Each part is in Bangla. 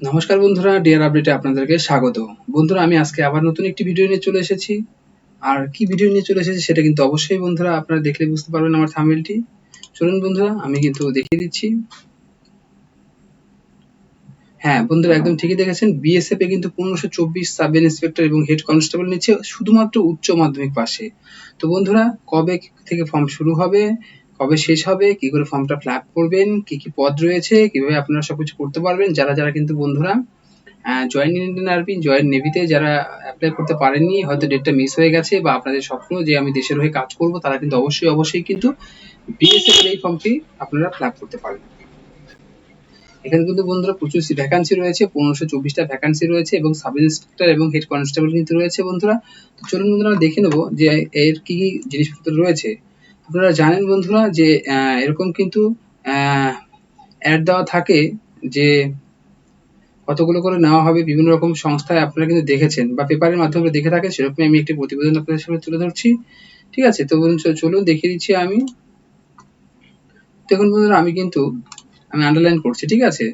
নমস্কার বন্ধুরা, ডিয়ার আপডেটে আপনাদেরকে স্বাগত। বন্ধুরা, আমি আজকে আবার নতুন একটি ভিডিও নিয়ে চলে এসেছি। আর কি ভিডিও নিয়ে চলে এসেছি সেটা কিন্তু অবশ্যই বন্ধুরা আপনারা দেখলে বুঝতে পারবেন আমার থাম্বনেলটি। চলুন বন্ধুরা, আমি কিন্তু দেখিয়ে দিচ্ছি। হ্যাঁ বন্ধুরা, একদম ঠিকই দেখেছেন। বিএসএফ এ কিন্তু 1524 সাব ইন্সপেক্টর এবং হেড কনস্টেবল নিচ্ছে শুধুমাত্র উচ্চ মাধ্যমিক পাশে। তো বন্ধুরা, কবে থেকে ফর্ম শুরু হবে, কবে শেষ হবে, কি করে ফর্মটা ফিল আপ করবেন, কি কি পদ রয়েছে, কিভাবে আপনারা সবকিছু করতে পারবেন, যারা কিন্তু বন্ধুরা জয়েন্ট ইন্ডিয়ান আর্মি, জয়েন্ট নেভিতে যারা অ্যাপ্লাই করতে পারেননি, হয়তো ডেটটা মিস হয়ে গেছে, বা আপনাদের স্বপ্ন যে আমি দেশের হয়ে কাজ করব, তারা কিন্তু অবশ্যই কিন্তু বিএসএফ এর এই ফর্মটি আপনারা ফিল আপ করতে পারেন। এখানে কিন্তু বন্ধুরা প্রচুর ভ্যাকান্সি রয়েছে, 1524টা ভ্যাকান্সি রয়েছে এবং সাব ইন্সপেক্টর এবং হেড কনস্টেবল কিন্তু রয়েছে বন্ধুরা। তো চলুন বন্ধুরা দেখে নেবো যে এর কি কি জিনিসপত্র রয়েছে। আপনারা জানেন বন্ধুরা যে এরকম কিন্তু অ্যাড দেওয়া থাকে যে কতগুলো করে নেওয়া হবে বিভিন্ন রকম সংস্থায়, আপনারা কিন্তু দেখেছেন বা পেপারের মাধ্যমে দেখে থাকেন, সেরকমই আমি একটি প্রতিবেদন আপনাদের সামনে তুলে ধরছি। ঠিক আছে, তো বলুন চলুন দেখিয়ে দিচ্ছি আমি। দেখুন বন্ধুরা, আমি আন্ডারলাইন করছি, ঠিক আছে।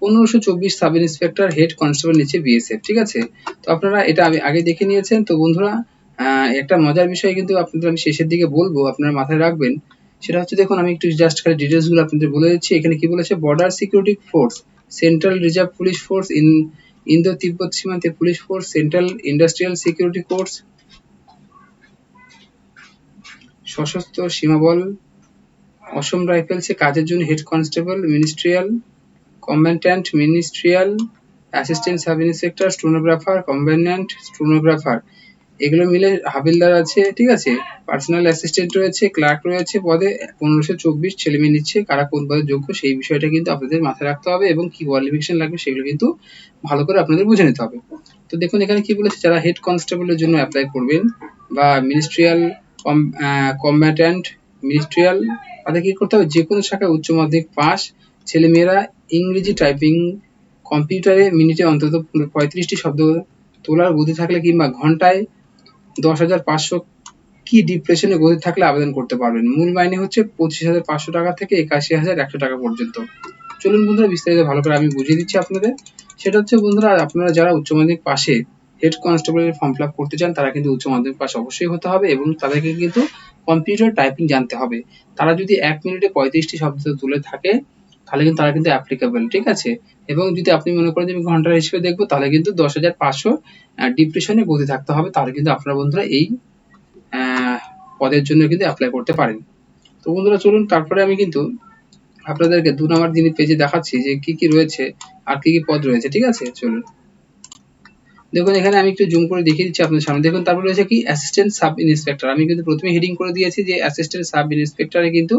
1524 সাব ইন্সপেক্টর হেড কনস্টেবল নিচে বিএসএফ, ঠিক আছে। তো আপনারা এটা আমি আগে দেখে নিয়েছেন। তো বন্ধুরা, একটা মজার বিষয় কিন্তু আপনাদের আমি শেষের দিকে বলবো, আপনারা মাথায় রাখবেন। সেটা হচ্ছে, দেখুন আমি একটু জাস্ট খালি ডিটেলস গুলো আপনাদের বলে দিচ্ছি। এখানে কি বলেছে, border security force, central reserve police force, Indo তিব্বত সীমান্তে police force, central industrial security force, সশস্ত্র সীমাবল, অসম রাইফেলসে কাজের জন্য head constable, ministerial combatant, ministerial assistant sub inspector, stenographer, combatant stenographer, এগুলো মিলে হাবিলদার আছে, ঠিক আছে। পার্সোনাল অ্যাসিস্ট্যান্ট রয়েছে, ক্লার্ক রয়েছে, পদে 1524 ছেলে মেয়ে নিচ্ছে। কারা কোন পদে যোগ্য সেই বিষয়টা কিন্তু আপনাদের মাথায় রাখতে হবে, এবং কি কোয়ালিফিকেশন লাগবে সেগুলো কিন্তু ভালো করে আপনাদের বুঝে নিতে হবে। তো দেখুন এখানে কি বলেছে, যারা হেড কনস্টেবলের জন্য অ্যাপ্লাই করবেন বা মিনিস্ট্রিয়াল কম্ব্যাটেন্ট, মিনিস্ট্রিয়াল, তাদের কি করতে হবে, যে কোনো শাখায় উচ্চ মাধ্যমিক পাস ছেলেমেয়েরা ইংরেজি টাইপিং কম্পিউটারে মিনিটে অন্তত 35টি শব্দ তোলার গতি থাকলে কিংবা ঘন্টায় 10,500 কি ডিপ্রেশনে গতি থাকলে আবেদন করতে পারবেন। মূল মাইনে হচ্ছে 25,500 টাকা থেকে 81,100 টাকা পর্যন্ত। চলুন বন্ধুরা, বিস্তারিত ভালো করে আমি বুঝিয়ে দিচ্ছি আপনাদের। সেটা হচ্ছে বন্ধুরা, আপনারা যারা উচ্চ মাধ্যমিক পাশে হেড কনস্টেবলের ফর্ম ফিল আপ করতে চান, তারা কিন্তু উচ্চ মাধ্যমিক পাস অবশ্যই হতে হবে এবং তাদেরকে কিন্তু কম্পিউটার টাইপিং জানতে হবে। তারা যদি 1 মিনিটে 35টি শব্দ তুলে থাকে, তাহলে কিন্তু তারা কিন্তু অ্যাপ্লিকেবল, ঠিক আছে। এবং যদি আপনি মনে করেন যে আমি ঘন্টার হিসেবে দেখবো, তাহলে কিন্তু 10,500 ডিপ্রেশনে গতি থাকতে হবে, তাহলে কিন্তু আপনারা বন্ধুরা এই পদের জন্য কিন্তু অ্যাপ্লাই করতে পারেন। তো বন্ধুরা চলুন, তারপরে আমি কিন্তু আপনাদেরকে 2 নাম্বার যিনি পেজে দেখাচ্ছি যে কি কি রয়েছে আর কি কি পদ রয়েছে, ঠিক আছে। চলুন দেখুন, এখানে আমি একটু জুম করে দেখিয়ে দিচ্ছি আপনাদের সামনে। দেখুন তারপরে রয়েছে কি, অ্যাসিস্ট্যান্ট সাব ইন্সপেক্টর। আমি কিন্তু প্রথমে হেডিং করে দিয়েছি যে অ্যাসিস্ট্যান্ট সাব ইন্সপেক্টরে কিন্তু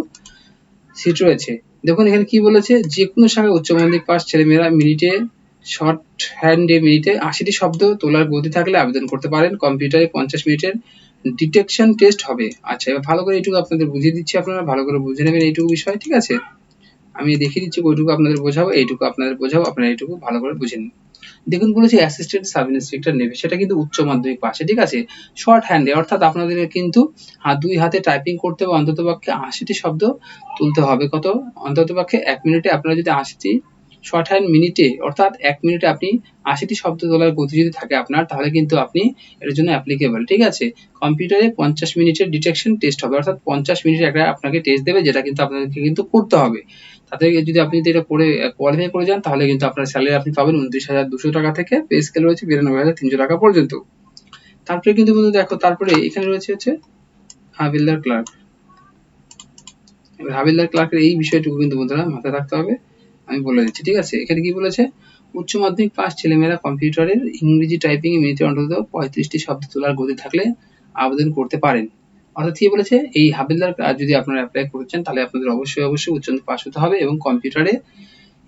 সিট রয়েছে। দেখুন এখানে কি বলেছে, যে কোনো শাখায় উচ্চ মাধ্যমিক পাস ছেলেমেয়েরা মিনিটে শর্ট হ্যান্ডে মিনিটে 80টি শব্দ তোলার গতি থাকলে আবেদন করতে পারেন। কম্পিউটারে 50 মিনিটের ডিটেকশন টেস্ট হবে। আচ্ছা, এবার ভালো করে এইটুকু আপনাদের বুঝিয়ে দিচ্ছি, আপনারা ভালো করে বুঝে নেবেন এইটুকু বিষয়, ঠিক আছে। আমি দেখিয়ে দিচ্ছি ওইটুকু আপনাদের বোঝাবো, এইটুকু আপনাদের বোঝাবো, আপনারা এইটুকু ভালো করে বুঝে নিন। দেখুন বলেছে অ্যাসিস্ট্যান্ট সাব ইন্সপেক্টর নেবে, সেটা কিন্তু উচ্চ মাধ্যমিক পাশে, ঠিক আছে। শর্ট হ্যান্ডে, অর্থাৎ আপনাদের কিন্তু দুই হাতে টাইপিং করতে হবে, অন্তত পক্ষে 80টি শব্দ তুলতে হবে। কত, অন্তত পক্ষে 1 মিনিটে আপনারা যদি 80টি শর্ট হ্যান্ড মিনিটে, অর্থাৎ 1 মিনিটে আপনি 80টি শব্দ তোলার গতি যদি থাকে আপনার, তাহলে কিন্তু আপনি এর জন্য অ্যাপ্লিকেবল, ঠিক আছে। কম্পিউটারে 50 মিনিটের ডিটেকশন টেস্ট হবে, অর্থাৎ 50 মিনিট একটা আপনাকে টেস্ট দেবে, যেটা কিন্তু আপনাদেরকে কিন্তু করতে হবে। তাতে যদি আপনি এটা করে কোয়ালিফাই করে যান, তাহলে কিন্তু আপনার স্যালারি আপনি পাবেন 29,200 টাকা থেকে, পে স্কেল রয়েছে 92,300 টাকা পর্যন্ত। তারপরে কিন্তু বন্ধু দেখো, তারপরে এখানে রয়েছে হচ্ছে হাবিলদার ক্লার্ক। এবার হাবিলদার ক্লার্কের এই বিষয়টুকু কিন্তু বন্ধুরা মাথায় রাখতে হবে, আমি বলে দিচ্ছি, ঠিক আছে। এখানে কি বলেছে, উচ্চ মাধ্যমিক পাস ছেলেমেয়েরা কম্পিউটারের ইংরেজি টাইপিং এ মিনিটে অন্তত 35টি শব্দ তোলার গতি থাকলে আবেদন করতে পারেন। অর্থাৎ কি বলেছে, এই হাবিলদার যদি আপনারা অ্যাপ্লাই করছেন, তাহলে আপনাদের অবশ্যই উচ্চ মাধ্যমিক পাস হতে হবে এবং কম্পিউটারে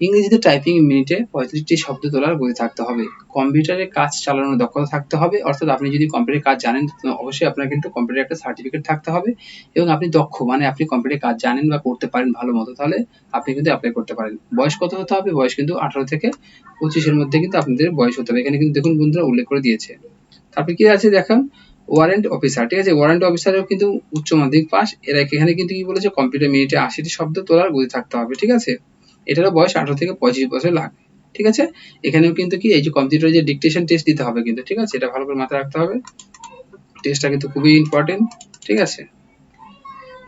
ইংরেজিতে টাইপিং মিনিটে 35টি শব্দ তোলার গতি থাকতে হবে। কম্পিউটারে কাজ চালানোর দক্ষতা থাকতে হবে, অর্থাৎ আপনি যদি কম্পিউটারে কাজ জানেন, অবশ্যই আপনার কিন্তু কম্পিউটারে একটা সার্টিফিকেট থাকতে হবে এবং আপনি দক্ষ, মানে আপনি কম্পিউটারে কাজ জানেন বা করতে পারেন ভালো মতো, তাহলে আপনি কিন্তু অ্যাপ্লাই করতে পারেন। বয়স কত হতে হবে, বয়স কিন্তু 18 থেকে 25 এর মধ্যে কিন্তু আপনাদের বয়স হতে হবে, এখানে কিন্তু দেখুন বন্ধুরা উল্লেখ করে দিয়েছে। তারপরে কি আছে দেখেন, ওয়ারেন্ট অফিসার, ঠিক আছে। ওয়ারেন্ট অফিসারেও কিন্তু উচ্চ মাধ্যমিক পাস। এরা এখানে কিন্তু কি বলেছে, কম্পিউটার মিনিটে 80টি শব্দ তোলার গতি থাকতে হবে, ঠিক আছে। এটারও বয়স 18 থেকে 25 বছর লাগবে। ঠিক আছে। এখানেও কিন্তু কি এই যে কম্পিউটারে যে ডিকটেশন টেস্ট দিতে হবে কিন্তু, ঠিক আছে, এটা ভালো করে মাথায় রাখতে হবে। টেস্টটা কিন্তু খুবই ইম্পর্টেন্ট, ঠিক আছে।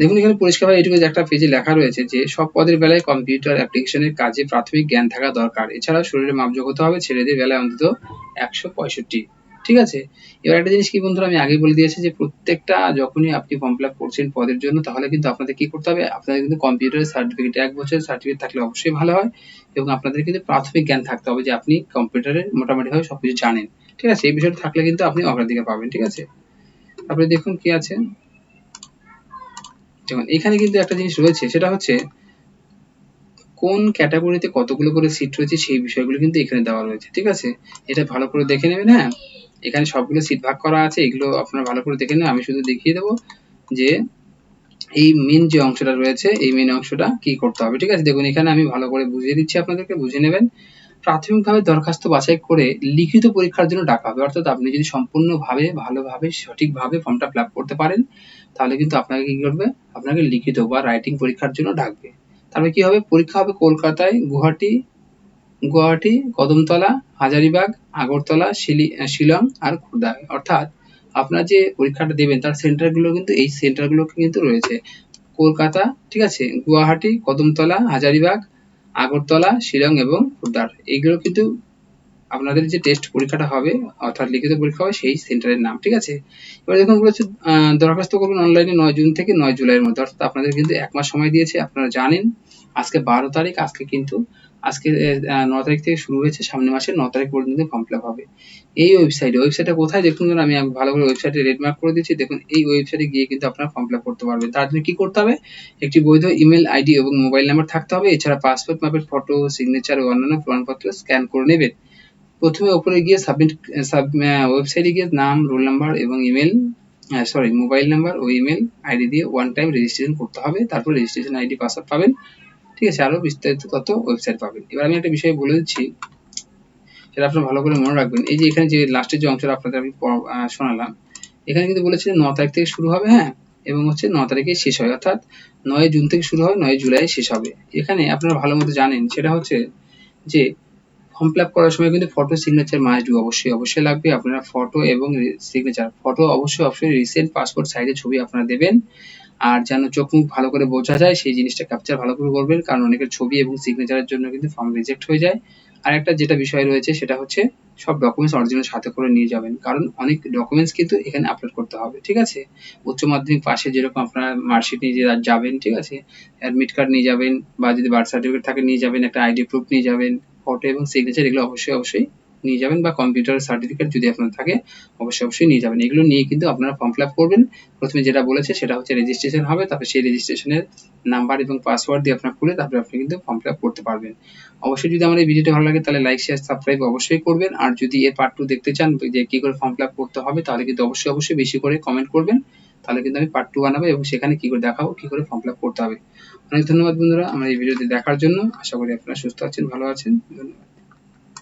দেখুন এখানে পরিষ্কারভাবে এইটুকু যে একটা পেজে লেখা রয়েছে যে সব পদের বেলায় কম্পিউটার অ্যাপ্লিকেশনের কাজে প্রাথমিক জ্ঞান থাকা দরকার। এছাড়াও শরীরের মাপযোগ হতে হবে ছেলেদের বেলায় অন্তত 165। ঠিক আছে। এবার একটা জিনিস কি বন্ধুরা, আমি আগেই বলে দিয়েছি যে প্রত্যেকটা যখনই আপনি ফর্ম ফিল আপ করছেন পদের জন্য, তাহলে কিন্তু আপনাদের কি করতে হবে, আপনাদের কিন্তু কম্পিউটারের সার্টিফিকেট 1 বছরের সার্টিফিকেট থাকলে অবশ্যই ভালো হয়, এবং আপনাদের কিন্তু প্রাথমিক জ্ঞান থাকতে হবে যে আপনি কম্পিউটারের মোটামুটিভাবে সবকিছু জানেন। ঠিক আছে, এই বিষয়টা থাকলে কিন্তু আপনি অগ্রাধিকার পাবেন। ঠিক আছে। তারপরে দেখুন কি আছে, যেমন এখানে কিন্তু একটা জিনিস রয়েছে, সেটা হচ্ছে কোন ক্যাটাগরিতে কতগুলো করে সিট রয়েছে সেই বিষয়গুলো কিন্তু এখানে দেওয়া রয়েছে। ঠিক আছে, এটা ভালো করে দেখে নেবেন। হ্যাঁ, এখানে সবগুলো সিট ভাগ করা আছে, এগুলো আপনারা ভালো করে দেখে নেবেন। আমি শুধু দেখিয়ে দেবো যে এই মেন যে অংশটা রয়েছে, এই মেন অংশটা কি করতে হবে। ঠিক আছে, দেখুন এখানে আমি ভালো করে বুঝিয়ে দিচ্ছি আপনাদেরকে, বুঝে নেবেন। প্রাথমিকভাবে দরখাস্ত বাছাই করে লিখিত পরীক্ষার জন্য ডাকা হবে। অর্থাৎ আপনি যদি সম্পূর্ণভাবে ভালোভাবে সঠিকভাবে ফর্মটা ফিল আপ করতে পারেন, তাহলে কিন্তু আপনাকে কি করবে, আপনাকে লিখিত বা রাইটিং পরীক্ষার জন্য ডাকবে। তারপরে কি হবে, পরীক্ষা হবে কলকাতায়, গুয়াহাটি, কদমতলা, হাজারিবাগ, আগরতলা, শিলং আর খুরদায়। অর্থাৎ আপনার যে পরীক্ষাটা দেবেন তার সেন্টারগুলো কিন্তু এই সেন্টারগুলো কিন্তু রয়েছে কলকাতা, ঠিক আছে, গুয়াহাটি, কদমতলা, হাজারিবাগ, আগরতলা, শিলং এবং খুরদার। এইগুলো কিন্তু আপনাদের যে টেস্ট পরীক্ষাটা হবে অর্থাৎ লিখিত পরীক্ষা হবে সেই সেন্টারের নাম। ঠিক আছে। এবার দেখুন বলেছে দরখাস্ত করবেন অনলাইনে 9 জুন থেকে 9 জুলাইয়ের মধ্যে। অর্থাৎ আপনাদের কিন্তু 1 মাস সময় দিয়েছে। আপনারা জানেন আজকে 12 তারিখ, আজকে 9 তারিখ থেকে শুরু হয়েছে, সামনের মাসের 9 তারিখ পর্যন্ত ফর্ম ফিল আপ হবে। এই ওয়েবসাইটটা কোথায় দেখুন, আমি ভালো করে ওয়েবসাইটে রেড মার্ক করে দিচ্ছি। দেখুন এই ওয়েবসাইটে গিয়ে কিন্তু আপনারা ফর্ম ফিল আপ করতে পারবেন। তার জন্য কি করতে হবে, একটি বৈধ ইমেল আইডি এবং মোবাইল নাম্বার থাকতে হবে। এছাড়া পাসপোর্ট মাপের ফটো, সিগনেচার ও অন্যান্য প্রমাণপত্র স্ক্যান করে নেবেন। প্রথমে ওপরে গিয়ে ওয়েবসাইটে গিয়ে নাম, রোল নাম্বার এবং মোবাইল নাম্বার ও ইমেল আইডি দিয়ে ওয়ান টাইম রেজিস্ট্রেশন করতে হবে। তারপর রেজিস্ট্রেশন আইডি পাসওয়ার্ড পাবেন। ঠিক আছে, আরো বিস্তারিত তথ্য ওয়েবসাইট পাবেন। এবার আমি একটা বিষয় বলে দিচ্ছি, সেটা আপনারা ভালো করে মনে রাখবেন। এই যে এখানে যে লাস্টের যে অংশটা আপনাদের আমি শোনালাম, এখানে কিন্তু বলেছে 9 তারিখ থেকে শুরু হবে, হ্যাঁ, এবং হচ্ছে 9 তারিখে শেষ হয়। অর্থাৎ 9 জুন থেকে শুরু হয়, 9 জুলাই শেষ হবে। এখানে আপনারা ভালো মতো জানেন, সেটা হচ্ছে যে ফর্ম ফিল আপ করার সময় কিন্তু ফটো, সিগনেচার মাস্ট বি, অবশ্যই লাগবে। আপনারা ফটো এবং সিগনেচার, ফটো অবশ্যই রিসেন্ট পাসপোর্ট সাইজের ছবি আপনারা দেবেন। আর যেন চোখ মুখ ভালো করে বোঝা যায় সেই জিনিসটা ক্যাপচার ভালো করে করবেন, কারণ অনেকের ছবি এবং সিগনেচারের জন্য কিন্তু ফর্ম রিজেক্ট হয়ে যায়। আর একটা যেটা বিষয় রয়েছে সেটা হচ্ছে সব ডকুমেন্টস অরিজিনাল সাথে করে নিয়ে যাবেন, কারণ অনেক ডকুমেন্টস কিন্তু এখানে আপলোড করতে হবে। ঠিক আছে, উচ্চ মাধ্যমিক পাশে যেরকম আপনারা মার্কশিট নিয়ে যাবেন, ঠিক আছে, অ্যাডমিট কার্ড নিয়ে যাবেন, বা যদি বার্থ সার্টিফিকেট থাকে নিয়ে যাবেন, একটা আইডি প্রুফ নিয়ে যাবেন, ফটো এবং সিগনেচার এগুলো অবশ্যই নিয়ে যাবেন, বা কম্পিউটার সার্টিফিকেট যদি আপনার থাকে অবশ্যই নিয়ে যাবেন। এগুলো নিয়ে কিন্তু আপনারা ফর্ম ফিল আপ করবেন। প্রথমে যেটা বলেছে সেটা হচ্ছে রেজিস্ট্রেশন হবে, তারপরে সেই রেজিস্ট্রেশনের নাম্বার এবং পাসওয়ার্ড দিয়ে আপনার খুলে তারপরে আপনি কিন্তু ফর্ম ফিল আপ করতে পারবেন। অবশ্যই যদি আমার এই ভিডিওটা ভালো লাগে তাহলে লাইক, শেয়ার, সাবস্ক্রাইব অবশ্যই করবেন। আর যদি এর পার্ট 2 দেখতে চান যে কি করে ফর্ম ফিল আপ করতে হবে, তাহলে কিন্তু অবশ্যই বেশি করে কমেন্ট করবেন। তাহলে কিন্তু আমি পার্ট 2 বানাবো এবং সেখানে কি করে দেখাবো কি করে ফর্ম ফিল আপ করতে হবে। অনেক ধন্যবাদ বন্ধুরা আমার এই ভিডিওটি দেখার জন্য। আশা করি আপনারা সুস্থ আছেন, ভালো আছেন। ধন্যবাদ।